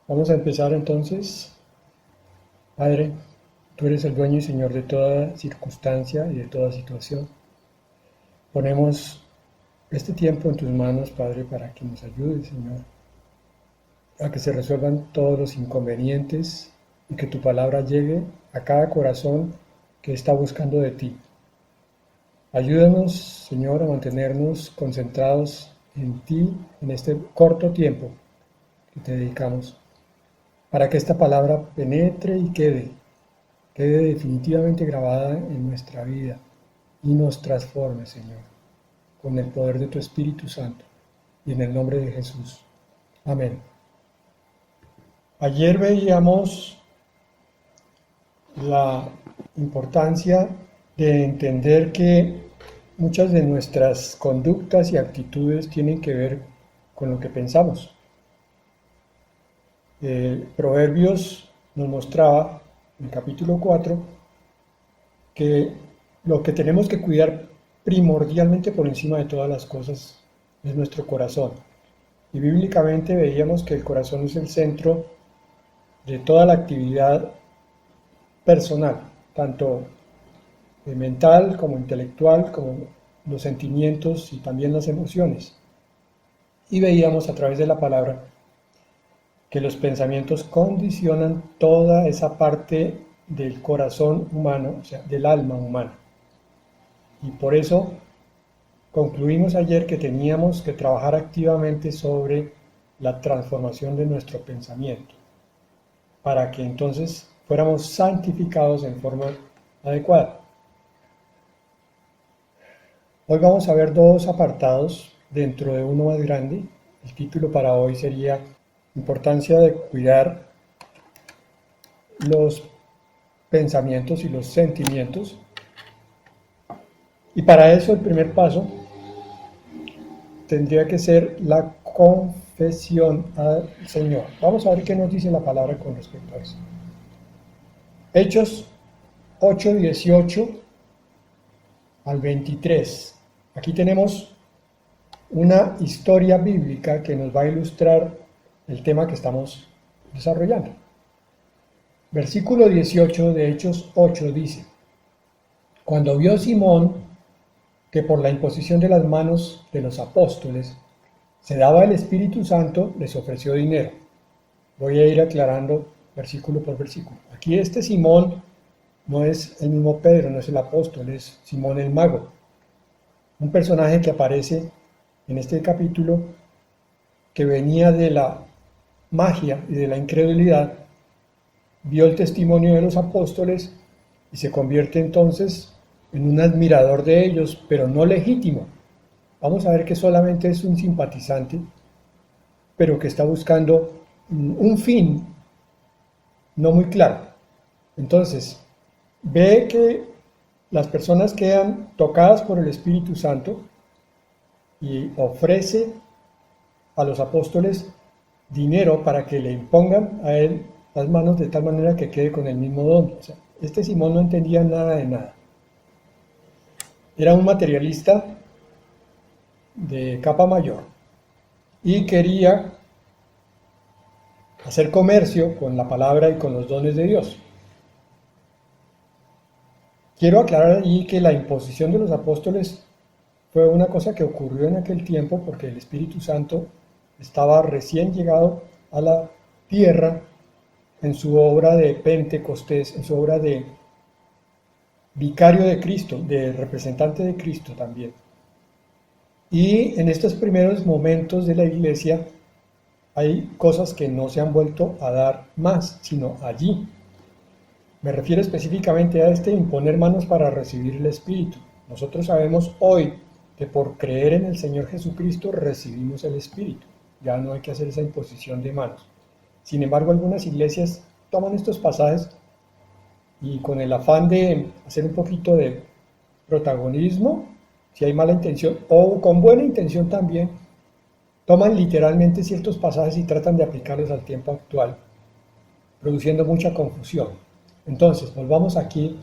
Vamos a empezar entonces. Padre, tú eres el dueño y Señor de toda circunstancia y de toda situación. Ponemos este tiempo en tus manos, Padre, para que nos ayudes, Señor, a que se resuelvan todos los inconvenientes y que tu palabra llegue a cada corazón que está buscando de ti. Ayúdanos, Señor, a mantenernos concentrados en ti en este corto tiempo que te dedicamos, para que esta palabra penetre y quede definitivamente grabada en nuestra vida y nos transforme, Señor, con el poder de tu Espíritu Santo y en el nombre de Jesús. Amén. Ayer veíamos la importancia de entender que muchas de nuestras conductas y actitudes tienen que ver con lo que pensamos. Proverbios nos mostraba en el capítulo 4 que lo que tenemos que cuidar primordialmente por encima de todas las cosas es nuestro corazón. Y bíblicamente veíamos que el corazón es el centro de toda la actividad personal, tanto mental como intelectual, como los sentimientos y también las emociones. Y veíamos a través de la palabra que los pensamientos condicionan toda esa parte del corazón humano, o sea, del alma humana. Y por eso concluimos ayer que teníamos que trabajar activamente sobre la transformación de nuestro pensamiento, para que entonces fuéramos santificados en forma adecuada. Hoy vamos a ver dos apartados dentro de uno más grande. El título para hoy sería Importancia de cuidar los pensamientos y los sentimientos. Y para eso el primer paso tendría que ser la confesión al Señor. Vamos a ver qué nos dice la palabra con respecto a eso. Hechos 8:18 al 23. Aquí tenemos una historia bíblica que nos va a ilustrar el tema que estamos desarrollando. Versículo 18 de Hechos 8 dice: Cuando vio Simón que por la imposición de las manos de los apóstoles se daba el Espíritu Santo, les ofreció dinero. Voy a ir aclarando versículo por versículo. Aquí este Simón no es el mismo Pedro, no es el apóstol, es Simón el mago. Un personaje que aparece en este capítulo que venía de la magia y de la incredulidad, vio el testimonio de los apóstoles y se convierte entonces en un admirador de ellos, pero no legítimo. Vamos a ver que solamente es un simpatizante, pero que está buscando un fin no muy claro. Entonces, ve que las personas quedan tocadas por el Espíritu Santo y ofrece a los apóstoles dinero para que le impongan a él las manos de tal manera que quede con el mismo don. O sea, este Simón no entendía nada de nada. Era un materialista de capa mayor y quería hacer comercio con la palabra y con los dones de Dios. Quiero aclarar allí que la imposición de los apóstoles fue una cosa que ocurrió en aquel tiempo porque el Espíritu Santo estaba recién llegado a la tierra en su obra de Pentecostés, en su obra de vicario de Cristo, de representante de Cristo también. Y en estos primeros momentos de la iglesia hay cosas que no se han vuelto a dar más, sino allí. Me refiero específicamente a este imponer manos para recibir el Espíritu. Nosotros sabemos hoy que por creer en el Señor Jesucristo recibimos el Espíritu. Ya no hay que hacer esa imposición de manos. Sin embargo, algunas iglesias toman estos pasajes y con el afán de hacer un poquito de protagonismo, si hay mala intención, o con buena intención también, toman literalmente ciertos pasajes y tratan de aplicarlos al tiempo actual, produciendo mucha confusión. Entonces, volvamos aquí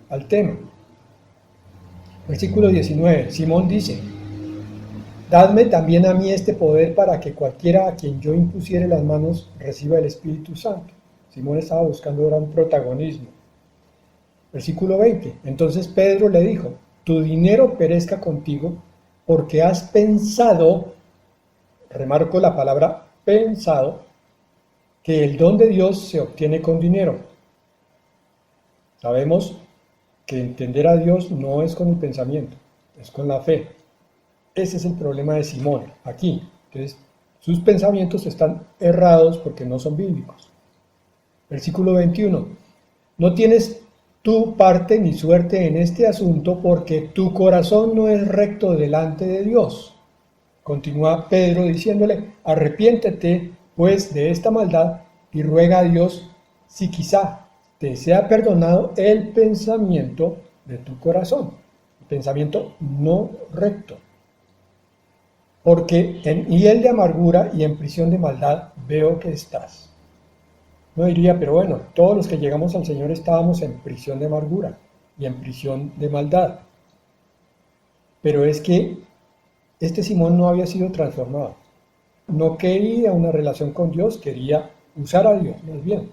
al tema. Versículo 19, Simón dice: Dadme también a mí este poder para que cualquiera a quien yo impusiere las manos reciba el Espíritu Santo. Simón estaba buscando ahora un protagonismo. Versículo 20. Entonces Pedro le dijo, tu dinero perezca contigo porque has pensado, remarco la palabra pensado, que el don de Dios se obtiene con dinero. Sabemos que entender a Dios no es con el pensamiento, es con la fe. Ese es el problema de Simón, aquí. Entonces, sus pensamientos están errados porque no son bíblicos. Versículo 21. No tienes tu parte ni suerte en este asunto porque tu corazón no es recto delante de Dios. Continúa Pedro diciéndole, arrepiéntete pues de esta maldad y ruega a Dios si quizá te sea perdonado el pensamiento de tu corazón, el pensamiento no recto. Porque en hiel de amargura y en prisión de maldad veo que estás. No diría, pero bueno, todos los que llegamos al Señor estábamos en prisión de amargura y en prisión de maldad. Pero es que este Simón no había sido transformado. No quería una relación con Dios, quería usar a Dios, más bien.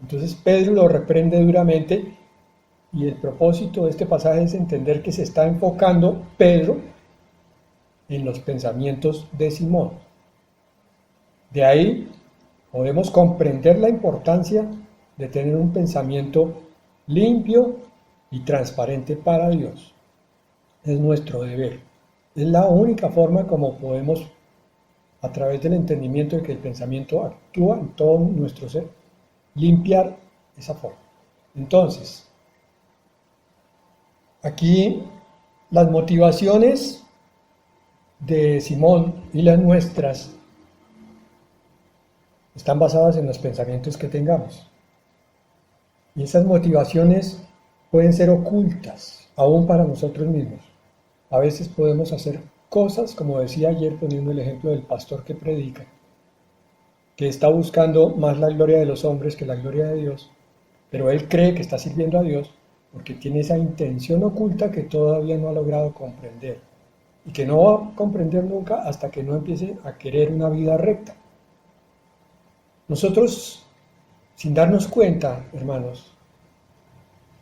Entonces Pedro lo reprende duramente y el propósito de este pasaje es entender que se está enfocando Pedro en los pensamientos de Simón. De ahí podemos comprender la importancia de tener un pensamiento limpio y transparente para Dios. Es nuestro deber. Es la única forma como podemos, a través del entendimiento de que el pensamiento actúa en todo nuestro ser, limpiar esa forma. Entonces, aquí las motivaciones de Simón y las nuestras están basadas en los pensamientos que tengamos. Y esas motivaciones pueden ser ocultas, aún para nosotros mismos. A veces podemos hacer cosas, como decía ayer poniendo el ejemplo del pastor que predica, que está buscando más la gloria de los hombres que la gloria de Dios, pero él cree que está sirviendo a Dios porque tiene esa intención oculta que todavía no ha logrado comprender y que no va a comprender nunca hasta que no empiece a querer una vida recta. Nosotros, sin darnos cuenta, hermanos,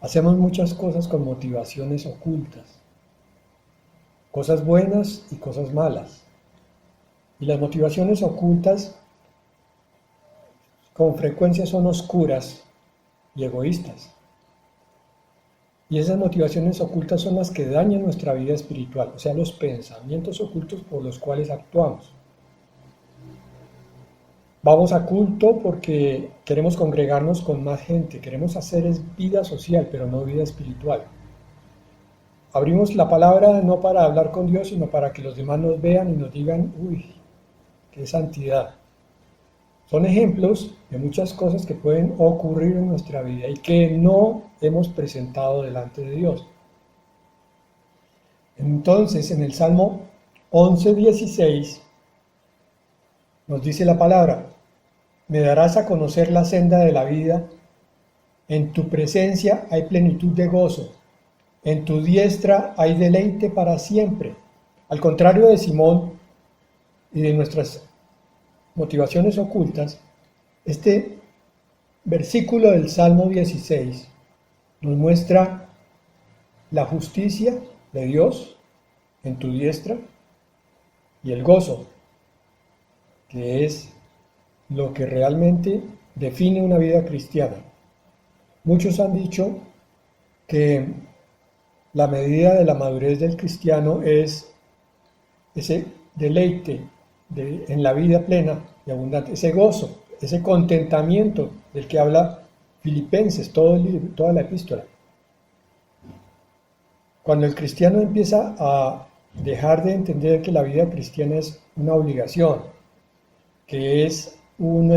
hacemos muchas cosas con motivaciones ocultas, cosas buenas y cosas malas. Y las motivaciones ocultas con frecuencia son oscuras y egoístas. Y esas motivaciones ocultas son las que dañan nuestra vida espiritual, o sea, los pensamientos ocultos por los cuales actuamos. Vamos a culto porque queremos congregarnos con más gente, queremos hacer vida social, pero no vida espiritual. Abrimos la palabra no para hablar con Dios, sino para que los demás nos vean y nos digan, uy, qué santidad. Son ejemplos de muchas cosas que pueden ocurrir en nuestra vida y que no hemos presentado delante de Dios. Entonces, en el Salmo 11:16 nos dice la palabra, me darás a conocer la senda de la vida, en tu presencia hay plenitud de gozo, en tu diestra hay deleite para siempre. Al contrario de Simón y de nuestras motivaciones ocultas, este versículo del Salmo 16 nos muestra la justicia de Dios en tu diestra y el gozo, que es lo que realmente define una vida cristiana. Muchos han dicho que la medida de la madurez del cristiano es ese deleite en la vida plena y abundante, ese gozo, ese contentamiento del que habla Filipenses, toda la epístola. Cuando el cristiano empieza a dejar de entender que la vida cristiana es una obligación, que es un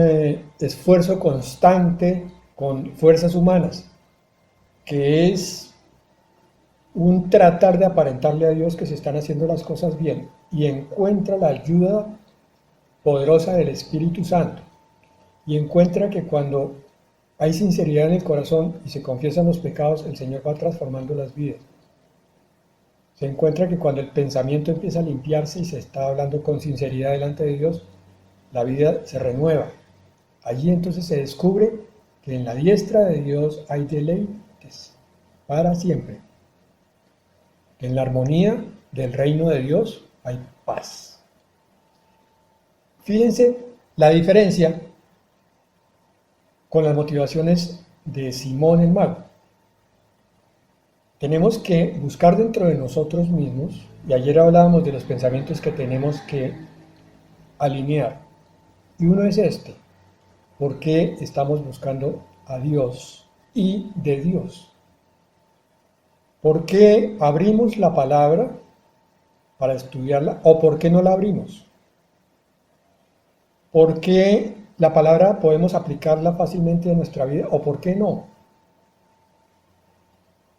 esfuerzo constante con fuerzas humanas, que es un tratar de aparentarle a Dios que se están haciendo las cosas bien, y encuentra la ayuda poderosa del Espíritu Santo, y encuentra que cuando hay sinceridad en el corazón y se confiesan los pecados, el Señor va transformando las vidas. se encuentra que cuando el pensamiento empieza a limpiarse y se está hablando con sinceridad delante de Dios, la vida se renueva. Allí entonces se descubre que en la diestra de Dios hay deleites para siempre. En la armonía del reino de Dios hay paz. Fíjense la diferencia con las motivaciones de Simón el Mago. Tenemos que buscar dentro de nosotros mismos, y ayer hablábamos de los pensamientos que tenemos que alinear, y uno es este: ¿por qué estamos buscando a Dios y de Dios? ¿Por qué abrimos la palabra para estudiarla o por qué no la abrimos? ¿Por qué la palabra podemos aplicarla fácilmente en nuestra vida o por qué no?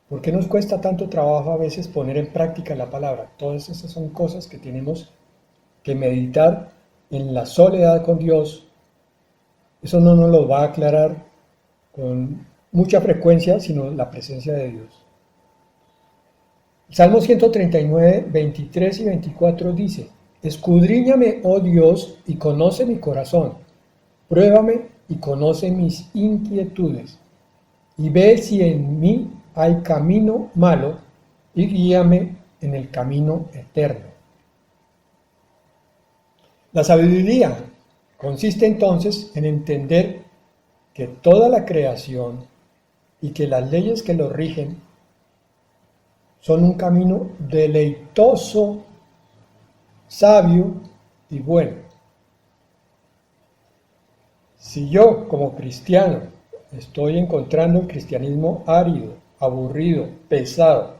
¿Por qué nos cuesta tanto trabajo a veces poner en práctica la palabra? Todas esas son cosas que tenemos que meditar en la soledad con Dios. Eso no nos lo va a aclarar con mucha frecuencia, sino la presencia de Dios. El Salmo 139, 23 y 24 dice: Escudriñame, oh Dios, y conoce mi corazón. Pruébame y conoce mis inquietudes. Y ve si en mí hay camino malo, y guíame en el camino eterno. La sabiduría consiste entonces en entender que toda la creación y que las leyes que lo rigen son un camino deleitoso, sabio y bueno. Si yo, como cristiano, estoy encontrando el cristianismo árido, aburrido, pesado,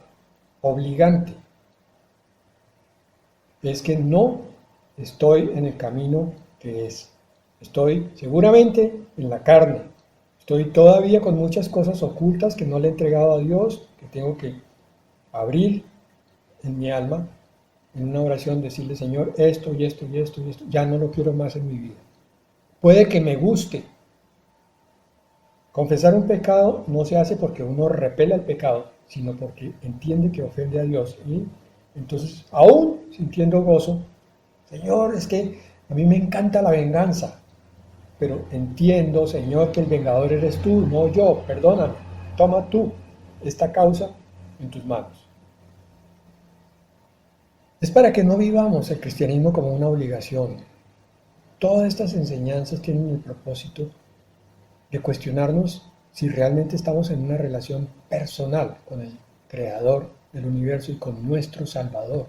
obligante, es que no estoy en el camino que es. Estoy seguramente en la carne. Estoy todavía con muchas cosas ocultas que no le he entregado a Dios, que tengo que abrir en mi alma, en una oración, decirle: Señor, esto y esto y esto y esto, ya no lo quiero más en mi vida. Puede que me guste. Confesar un pecado no se hace porque uno repela el pecado, sino porque entiende que ofende a Dios. Y entonces, aún sintiendo gozo, Señor, es que a mí me encanta la venganza, pero entiendo, Señor, que el vengador eres tú, no yo, perdóname, toma tú esta causa en tus manos. Es para que no vivamos el cristianismo como una obligación. Todas estas enseñanzas tienen el propósito de cuestionarnos si realmente estamos en una relación personal con el Creador del universo y con nuestro Salvador.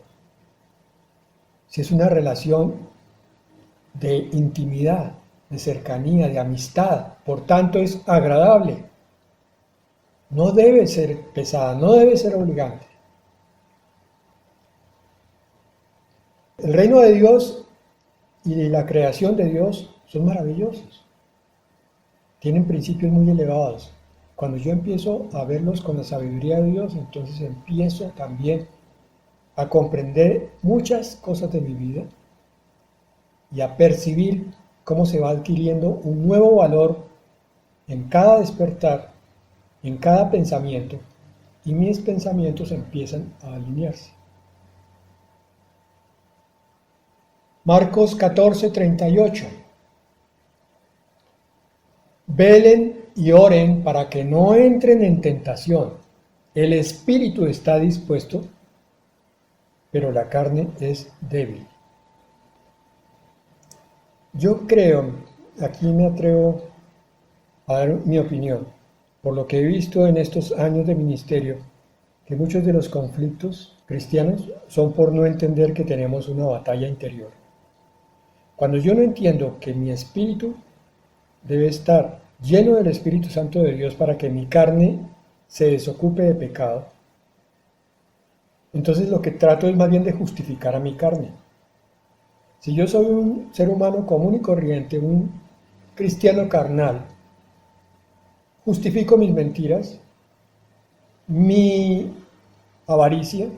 Si es una relación de intimidad, de cercanía, de amistad, por tanto es agradable. No debe ser pesada, no debe ser obligante. El reino de Dios y la creación de Dios son maravillosos. Tienen principios muy elevados. Cuando yo empiezo a verlos con la sabiduría de Dios, entonces empiezo también a comprender muchas cosas de mi vida y a percibir cómo se va adquiriendo un nuevo valor en cada despertar, en cada pensamiento, y mis pensamientos empiezan a alinearse. Marcos 14, 38. Velen y oren para que no entren en tentación. El espíritu está dispuesto, pero la carne es débil. Yo creo, aquí me atrevo a dar mi opinión, por lo que he visto en estos años de ministerio, que muchos de los conflictos cristianos son por no entender que tenemos una batalla interior. Cuando yo no entiendo que mi espíritu debe estar lleno del Espíritu Santo de Dios para que mi carne se desocupe de pecado, entonces lo que trato es más bien de justificar a mi carne. Si yo soy un ser humano común y corriente, un cristiano carnal, justifico mis mentiras, mi avaricia,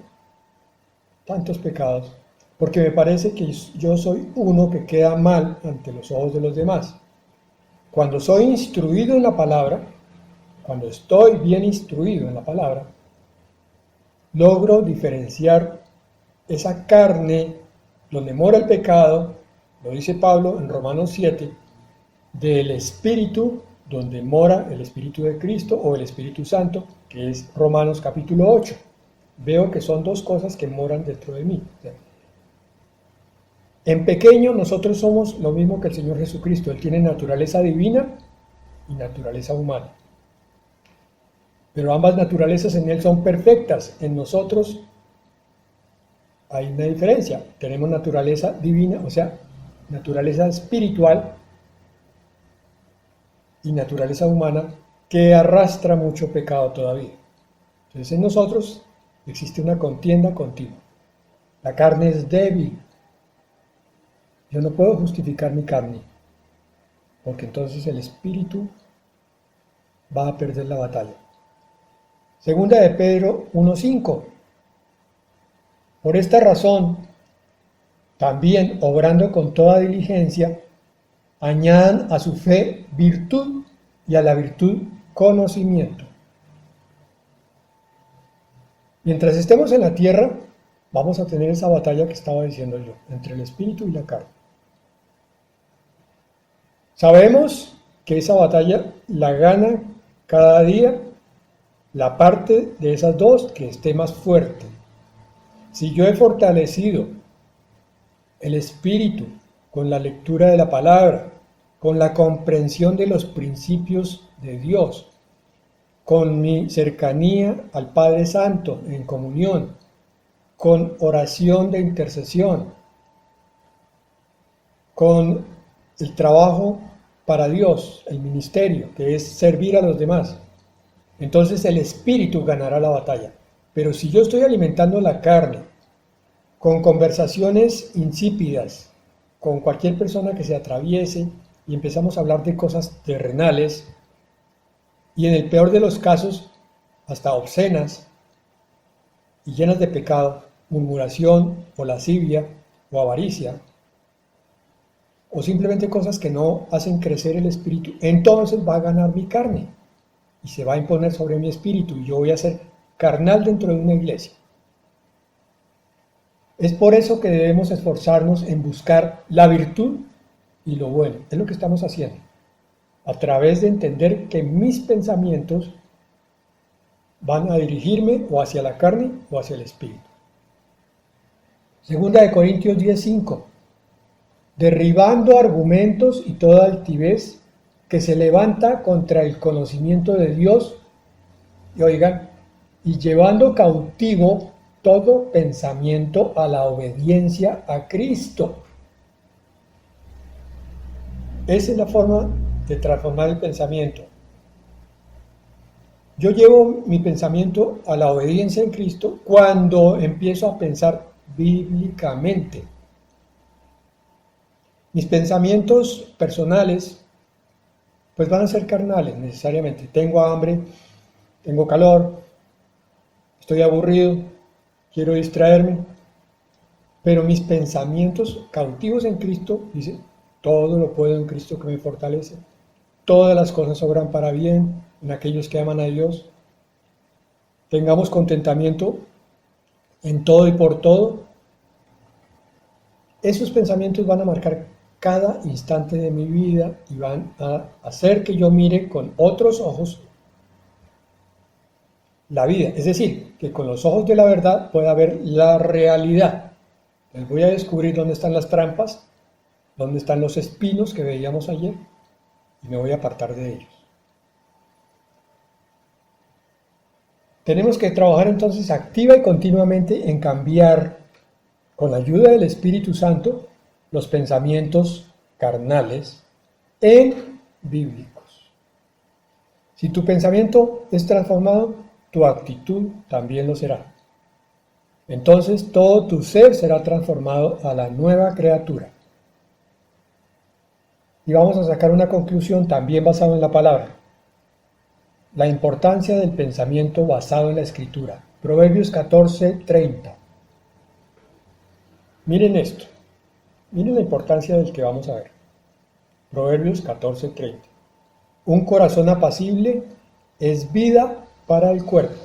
tantos pecados, porque me parece que yo soy uno que queda mal ante los ojos de los demás. Cuando soy instruido en la palabra, cuando estoy bien instruido en la palabra, logro diferenciar esa carne donde mora el pecado, lo dice Pablo en Romanos 7, del espíritu donde mora el Espíritu de Cristo o el Espíritu Santo, que es Romanos capítulo 8. Veo que son dos cosas que moran dentro de mí. En pequeño nosotros somos lo mismo que el Señor Jesucristo. Él tiene naturaleza divina y naturaleza humana. Pero ambas naturalezas en Él son perfectas. En nosotros hay una diferencia. Tenemos naturaleza divina, o sea, naturaleza espiritual y naturaleza humana que arrastra mucho pecado todavía. Entonces en nosotros existe una contienda continua. La carne es débil. Yo no puedo justificar mi carne, porque entonces el espíritu va a perder la batalla. Segunda de Pedro 1:5. Por esta razón, también obrando con toda diligencia, añadan a su fe virtud y a la virtud conocimiento. Mientras estemos en la tierra, vamos a tener esa batalla que estaba diciendo yo, entre el espíritu y la carne. Sabemos que esa batalla la gana cada día la parte de esas dos que esté más fuerte. Si yo he fortalecido el espíritu con la lectura de la palabra, con la comprensión de los principios de Dios, con mi cercanía al Padre Santo en comunión, con oración de intercesión, con el trabajo para Dios, el ministerio, que es servir a los demás, entonces el espíritu ganará la batalla. Pero si yo estoy alimentando la carne con conversaciones insípidas, con cualquier persona que se atraviese y empezamos a hablar de cosas terrenales, y en el peor de los casos, hasta obscenas y llenas de pecado, murmuración o lascivia o avaricia, o simplemente cosas que no hacen crecer el espíritu, entonces va a ganar mi carne y se va a imponer sobre mi espíritu y yo voy a ser carnal dentro de una iglesia. Es por eso que debemos esforzarnos en buscar la virtud y lo bueno. Es lo que estamos haciendo, a través de entender que mis pensamientos van a dirigirme o hacia la carne o hacia el espíritu. Segunda de Corintios 10:5. Derribando argumentos y toda altivez que se levanta contra el conocimiento de Dios, y oigan, y llevando cautivo todo pensamiento a la obediencia a Cristo. Esa es la forma de transformar el pensamiento. Yo llevo mi pensamiento a la obediencia en Cristo cuando empiezo a pensar bíblicamente. Mis pensamientos personales pues van a ser carnales necesariamente. Tengo hambre, tengo calor, estoy aburrido, quiero distraerme, pero mis pensamientos cautivos en Cristo, dice, todo lo puedo en Cristo que me fortalece, todas las cosas obran para bien en aquellos que aman a Dios. Tengamos contentamiento en todo y por todo. Esos pensamientos van a marcar cada instante de mi vida y van a hacer que yo mire con otros ojos la vida. Es decir, que con los ojos de la verdad pueda ver la realidad. Les voy a descubrir dónde están las trampas, dónde están los espinos que veíamos ayer y me voy a apartar de ellos. Tenemos que trabajar entonces activa y continuamente en cambiar, con la ayuda del Espíritu Santo, los pensamientos carnales en bíblicos. Si tu pensamiento es transformado, tu actitud también lo será. Entonces todo tu ser será transformado a la nueva criatura. Y vamos a sacar una conclusión también basada en la palabra. La importancia del pensamiento basado en la Escritura. Proverbios 14:30. Miren esto. Miren la importancia del que vamos a ver. Proverbios 14:30. Un corazón apacible es vida para el cuerpo,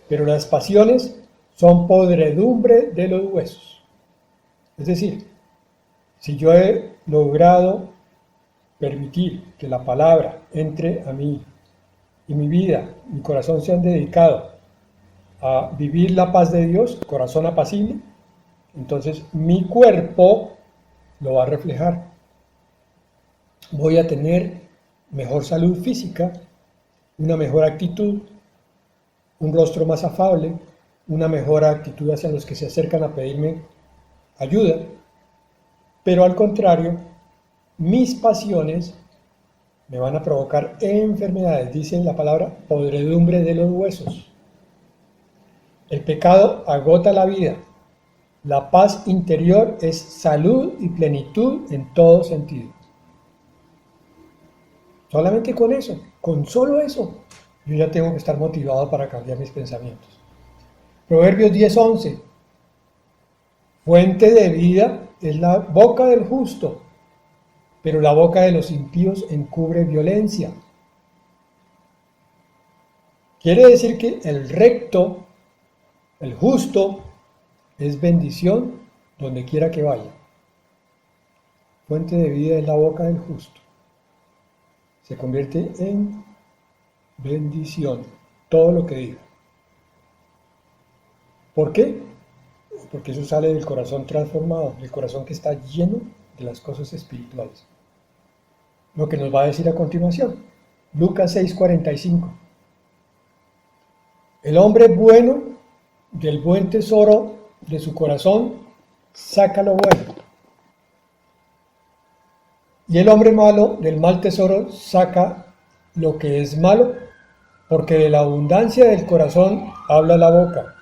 pero las pasiones son podredumbre de los huesos. Es decir, si yo he logrado permitir que la palabra entre a mí y mi vida, mi corazón se han dedicado a vivir la paz de Dios, corazón apacible, entonces mi cuerpo lo va a reflejar. Voy a tener mejor salud física, una mejor actitud, un rostro más afable, una mejor actitud hacia los que se acercan a pedirme ayuda, pero al contrario, mis pasiones me van a provocar enfermedades, dice la palabra podredumbre de los huesos. El pecado agota la vida. La paz interior es salud y plenitud en todo sentido. Solamente con eso, con solo eso, yo ya tengo que estar motivado para cambiar mis pensamientos. Proverbios 10:11. Fuente de vida es la boca del justo, pero la boca de los impíos encubre violencia. Quiere decir que el recto, el justo, es bendición donde quiera que vaya. Fuente de vida es la boca del justo. Se convierte en bendición todo lo que diga. ¿Por qué? Porque eso sale del corazón transformado, del corazón que está lleno de las cosas espirituales. Lo que nos va a decir a continuación, Lucas 6:45. El hombre bueno del buen tesoro de su corazón saca lo bueno. Y el hombre malo del mal tesoro saca lo que es malo, porque de la abundancia del corazón habla la boca.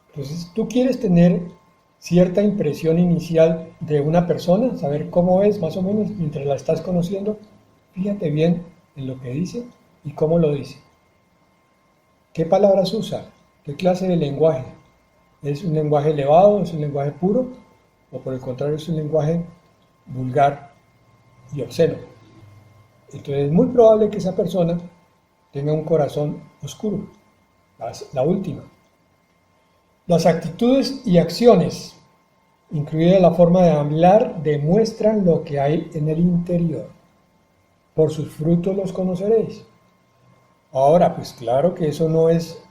Entonces, tú quieres tener cierta impresión inicial de una persona, saber cómo es más o menos mientras la estás conociendo, fíjate bien en lo que dice y cómo lo dice. ¿Qué palabras usa? ¿Qué clase de lenguaje? ¿Es un lenguaje elevado? ¿Es un lenguaje puro? ¿O por el contrario es un lenguaje vulgar y obsceno? Entonces es muy probable que esa persona tenga un corazón oscuro. La última. Las actitudes y acciones, incluida la forma de hablar, demuestran lo que hay en el interior. Por sus frutos los conoceréis. Ahora, pues claro que eso no es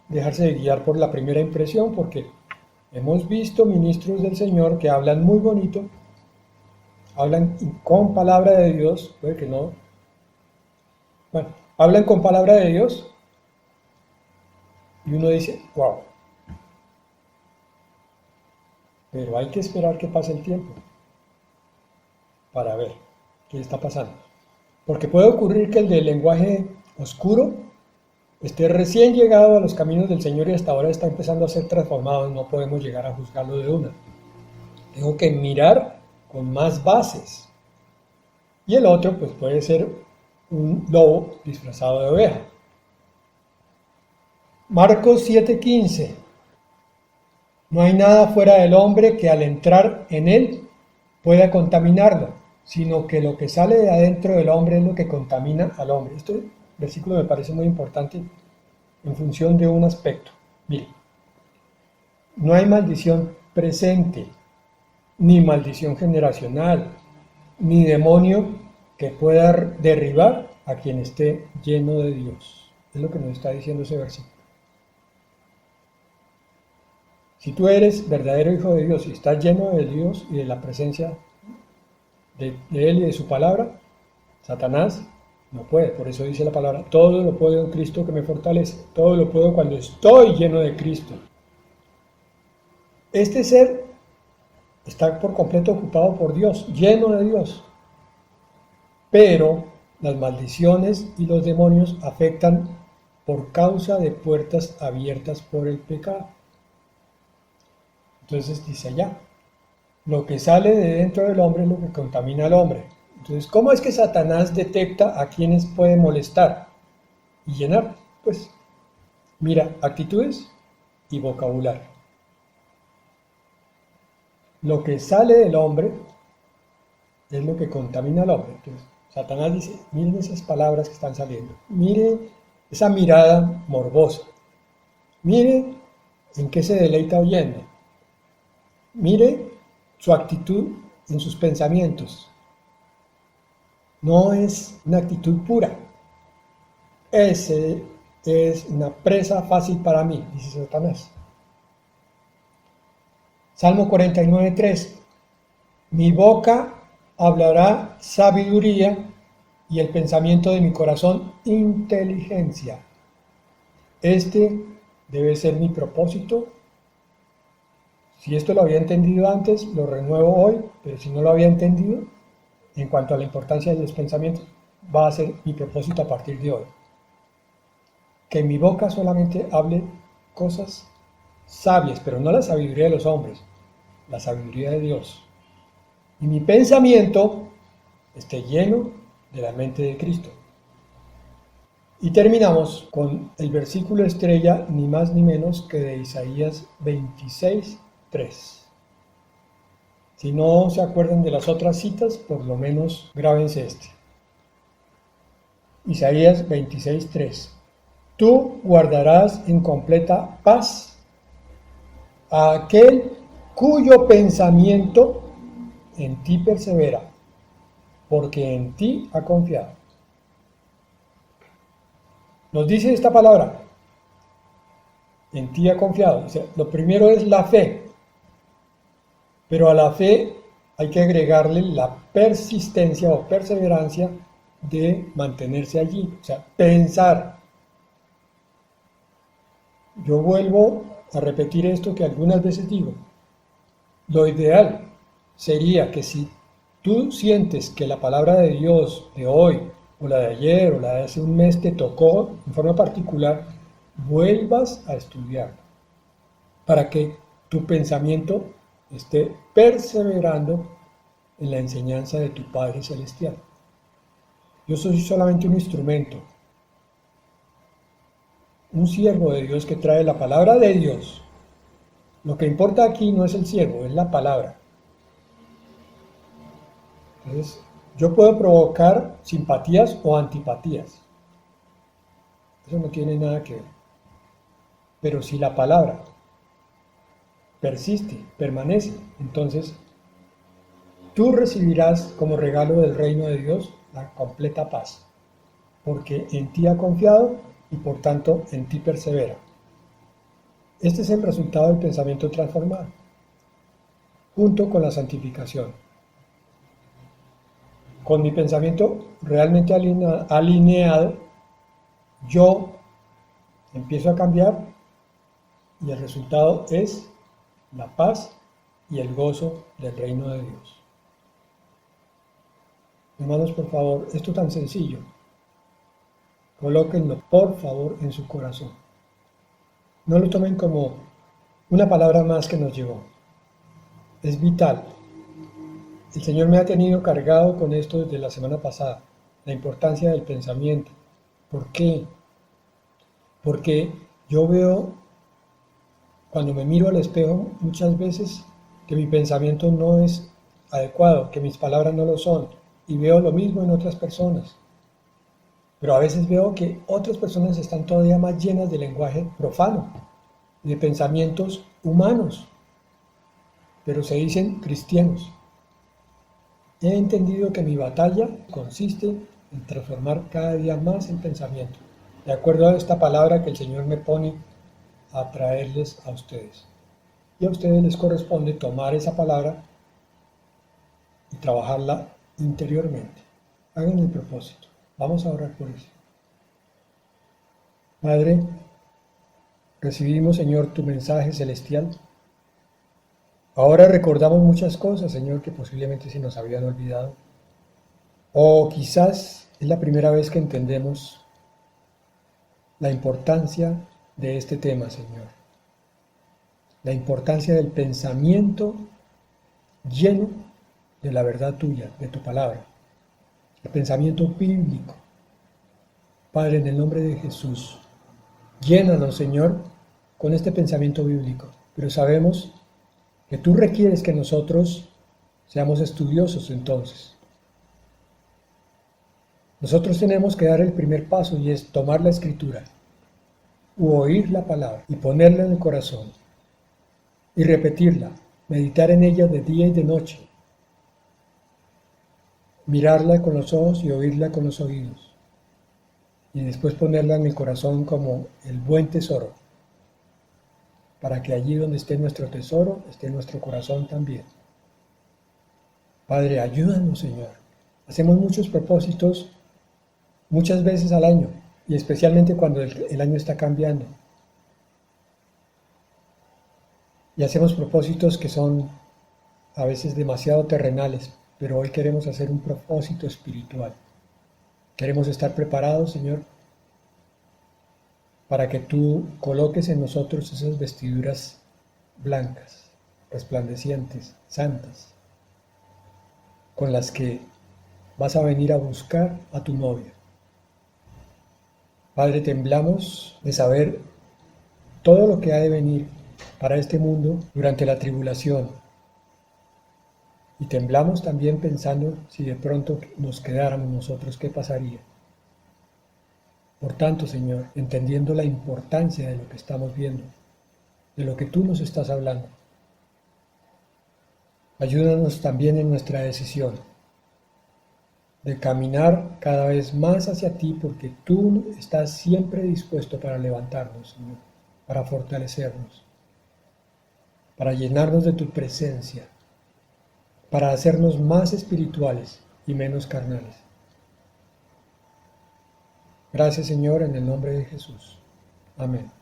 dejarse de guiar por la primera impresión, porque hemos visto ministros del Señor que hablan muy bonito, hablan con palabra de Dios, puede que no, bueno, hablan con palabra de Dios y uno dice, wow, pero hay que esperar que pase el tiempo para ver qué está pasando. Porque puede ocurrir que el del lenguaje oscuro esté recién llegado a los caminos del Señor y hasta ahora está empezando a ser transformado. No podemos llegar a juzgarlo de una. Tengo que mirar con más bases. Y el otro pues puede ser un lobo disfrazado de oveja. Marcos 7:15. No hay nada fuera del hombre que al entrar en él pueda contaminarlo, sino que lo que sale de adentro del hombre es lo que contamina al hombre. Este versículo me parece muy importante en función de un aspecto. Mire, no hay maldición presente, ni maldición generacional, ni demonio que pueda derribar a quien esté lleno de Dios. Es lo que nos está diciendo ese versículo. Si tú eres verdadero hijo de Dios y estás lleno de Dios y de la presencia de Él y de su palabra, Satanás no puede. Por eso dice la palabra, todo lo puedo en Cristo que me fortalece. Todo lo puedo cuando estoy lleno de Cristo. Este ser está por completo ocupado por Dios, lleno de Dios. Pero las maldiciones y los demonios afectan por causa de puertas abiertas por el pecado. Entonces dice allá, lo que sale de dentro del hombre es lo que contamina al hombre. Entonces, ¿cómo es que Satanás detecta a quienes puede molestar y llenar? Pues mira, actitudes y vocabulario. Lo que sale del hombre es lo que contamina al hombre. Entonces, Satanás dice, miren esas palabras que están saliendo, mire esa mirada morbosa, Mire en qué se deleita oyendo. Mire su actitud en sus pensamientos. No es una actitud pura. Ese es una presa fácil para mí, dice Satanás. Salmo 49:3. Mi boca hablará sabiduría y el pensamiento de mi corazón inteligencia. Este debe ser mi propósito. Si esto lo había entendido antes, lo renuevo hoy, pero si no lo había entendido, en cuanto a la importancia de los pensamientos, va a ser mi propósito a partir de hoy. Que mi boca solamente hable cosas sabias, pero no la sabiduría de los hombres, la sabiduría de Dios. Y mi pensamiento esté lleno de la mente de Cristo. Y terminamos con el versículo estrella, ni más ni menos que de Isaías 26:3. Si no se acuerdan de las otras citas, por lo menos grábense este. Isaías 26:3. Tú guardarás en completa paz a aquel cuyo pensamiento en ti persevera, porque en ti ha confiado. Nos dice esta palabra, en ti ha confiado. O sea, lo primero es la fe, pero a la fe hay que agregarle la persistencia o perseverancia de mantenerse allí, o sea, pensar. Yo vuelvo a repetir esto que algunas veces digo. Lo ideal sería que si tú sientes que la palabra de Dios de hoy, o la de ayer, o la de hace un mes te tocó en forma particular, vuelvas a estudiarla para que tu pensamiento esté perseverando en la enseñanza de tu Padre Celestial. Yo soy solamente un instrumento, un siervo de Dios que trae la palabra de Dios. Lo que importa aquí no es el siervo, es la palabra. Entonces, yo puedo provocar simpatías o antipatías. Eso no tiene nada que ver. Pero si la palabra persiste, permanece, entonces tú recibirás como regalo del reino de Dios la completa paz, porque en ti ha confiado y por tanto en ti persevera. Este es el resultado del pensamiento transformado, junto con la santificación. Con mi pensamiento realmente alineado, yo empiezo a cambiar y el resultado es la paz y el gozo del reino de Dios. Hermanos, por favor, esto tan sencillo, colóquenlo por favor en su corazón. No lo tomen como una palabra más que nos llegó. Es vital. El Señor me ha tenido cargado con esto desde la semana pasada, la importancia del pensamiento. ¿Por qué? Porque yo veo, cuando me miro al espejo, muchas veces que mi pensamiento no es adecuado, que mis palabras no lo son, y veo lo mismo en otras personas. Pero a veces veo que otras personas están todavía más llenas de lenguaje profano, de pensamientos humanos, pero se dicen cristianos. He entendido que mi batalla consiste en transformar cada día más el pensamiento, de acuerdo a esta palabra que el Señor me pone a traerles a ustedes. Y a ustedes les corresponde tomar esa palabra y trabajarla interiormente. Hagan el propósito. Vamos a orar por eso. Padre, recibimos, Señor, tu mensaje celestial. Ahora recordamos muchas cosas, Señor, que posiblemente se nos habían olvidado. O quizás es la primera vez que entendemos la importancia de este tema, Señor. La importancia del pensamiento lleno de la verdad tuya, de tu palabra. El pensamiento bíblico. Padre, en el nombre de Jesús, llénanos, Señor, con este pensamiento bíblico. Pero sabemos que tú requieres que nosotros seamos estudiosos entonces. Nosotros tenemos que dar el primer paso y es tomar la Escritura u oír la palabra y ponerla en el corazón y repetirla, meditar en ella de día y de noche, mirarla con los ojos y oírla con los oídos, y después ponerla en el corazón como el buen tesoro, para que allí donde esté nuestro tesoro, esté nuestro corazón también. Padre, ayúdanos, Señor. Hacemos muchos propósitos muchas veces al año, y especialmente cuando el año está cambiando. Y hacemos propósitos que son a veces demasiado terrenales, pero hoy queremos hacer un propósito espiritual. Queremos estar preparados, Señor, para que tú coloques en nosotros esas vestiduras blancas, resplandecientes, santas, con las que vas a venir a buscar a tu novia. Padre, temblamos de saber todo lo que ha de venir para este mundo durante la tribulación. Y temblamos también pensando si de pronto nos quedáramos nosotros, ¿qué pasaría? Por tanto, Señor, entendiendo la importancia de lo que estamos viendo, de lo que tú nos estás hablando, ayúdanos también en nuestra decisión de caminar cada vez más hacia ti, porque tú estás siempre dispuesto para levantarnos, Señor, para fortalecernos, para llenarnos de tu presencia, para hacernos más espirituales y menos carnales. Gracias, Señor, en el nombre de Jesús. Amén.